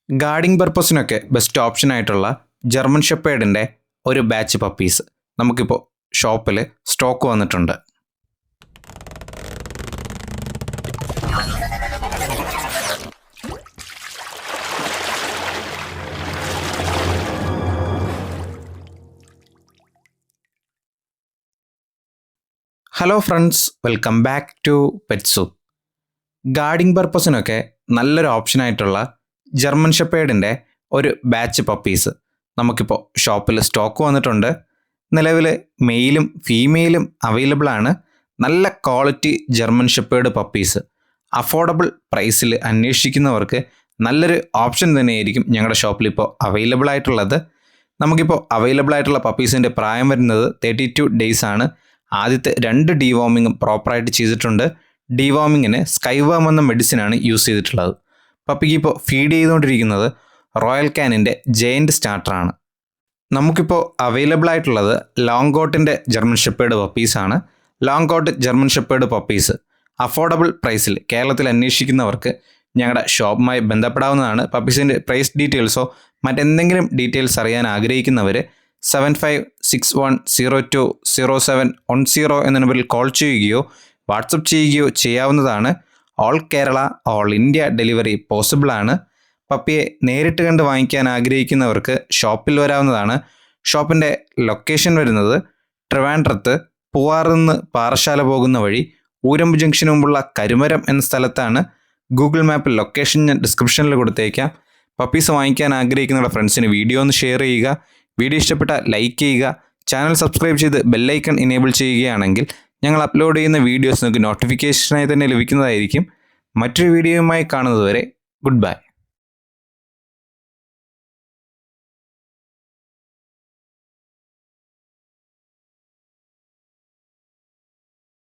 Guarding പർപ്പസിനൊക്കെ best option ആയിട്ടുള്ള German ഷെപ്പേർഡിൻ്റെ ഒരു ബാച്ച് പപ്പീസ് നമുക്കിപ്പോൾ ഷോപ്പിൽ സ്റ്റോക്ക് വന്നിട്ടുണ്ട്. Hello friends, welcome back to pets. Guarding പർപ്പസിനൊക്കെ നല്ലൊരു ഓപ്ഷനായിട്ടുള്ള ജർമ്മൻ ഷെപ്പേർഡിൻ്റെ ഒരു ബാച്ച് പപ്പീസ് നമുക്കിപ്പോൾ ഷോപ്പിൽ സ്റ്റോക്ക് വന്നിട്ടുണ്ട്. നിലവിൽ മെയിലും ഫീമെയിലും അവൈലബിൾ ആണ്. നല്ല quality German shepherd puppies affordable പ്രൈസിൽ അന്വേഷിക്കുന്നവർക്ക് നല്ലൊരു ഓപ്ഷൻ തന്നെയായിരിക്കും ഞങ്ങളുടെ ഷോപ്പിൽ ഇപ്പോൾ അവൈലബിൾ ആയിട്ടുള്ളത്. നമുക്കിപ്പോൾ അവൈലബിൾ ആയിട്ടുള്ള പപ്പീസിൻ്റെ പ്രായം വരുന്നത് 32 ഡേയ്സ് ആണ്. ആദ്യത്തെ 2 ഡീവോമിങ്ങും പ്രോപ്പറായിട്ട് ചെയ്തിട്ടുണ്ട്. ഡീവോമിങ്ങിന് സ്കൈവേം എന്ന മെഡിസിനാണ് യൂസ് ചെയ്തിട്ടുള്ളത്. പപ്പിക്ക് ഇപ്പോൾ ഫീഡ് ചെയ്തുകൊണ്ടിരിക്കുന്നത് റോയൽ കാനിൻ്റെ ജയൻറ്റ് സ്റ്റാർട്ടറാണ്. നമുക്കിപ്പോൾ അവൈലബിൾ ആയിട്ടുള്ളത് ലോങ് കോട്ടിൻ്റെ ജർമ്മൻ ഷെപ്പേർഡ് പപ്പീസാണ്. Long coat German shepherd puppies affordable പ്രൈസിൽ കേരളത്തിൽ അന്വേഷിക്കുന്നവർക്ക് ഞങ്ങളുടെ ഷോപ്പുമായി ബന്ധപ്പെടാവുന്നതാണ്. പപ്പീസിൻ്റെ പ്രൈസ് ഡീറ്റെയിൽസോ മറ്റെന്തെങ്കിലും ഡീറ്റെയിൽസ് അറിയാൻ ആഗ്രഹിക്കുന്നവർ 7561020710 എന്ന നമ്പറിൽ കോൾ ചെയ്യുകയോ വാട്സപ്പ് ചെയ്യുകയോ ചെയ്യാവുന്നതാണ്. All Kerala all India delivery possible ആണ്. പപ്പിയെ നേരിട്ട് കണ്ട് വാങ്ങിക്കാൻ ആഗ്രഹിക്കുന്നവർക്ക് ഷോപ്പിൽ വരാവുന്നതാണ്. ഷോപ്പിൻ്റെ ലൊക്കേഷൻ വരുന്നത് ട്രിവാൻഡ്രത്ത് പൂവാറിൽ നിന്ന് പാറശാല പോകുന്ന വഴി ഊരമ്പ് ജംഗ്ഷന് മുമ്പുള്ള കരുമരം എന്ന സ്ഥലത്താണ്. ഗൂഗിൾ മാപ്പിൽ ലൊക്കേഷൻ ഞാൻ ഡിസ്ക്രിപ്ഷനിൽ കൊടുത്തേക്കാം. പപ്പീസ് വാങ്ങിക്കാൻ ആഗ്രഹിക്കുന്ന ഫ്രണ്ട്സിന് വീഡിയോ ഒന്ന് ഷെയർ ചെയ്യുക. വീഡിയോ ഇഷ്ടപ്പെട്ടാൽ ലൈക്ക് ചെയ്യുക. ചാനൽ സബ്സ്ക്രൈബ് ചെയ്ത് ബെല്ലൈക്കൺ ഇനേബിൾ ചെയ്യുകയാണെങ്കിൽ ഞങ്ങൾ അപ്ലോഡ് ചെയ്യുന്ന വീഡിയോസ് നിങ്ങൾക്ക് നോട്ടിഫിക്കേഷനായി തന്നെ ലഭിക്കുന്നതായിരിക്കും. മറ്റൊരു വീഡിയോയുമായി കാണുന്നതുവരെ ഗുഡ് ബൈ.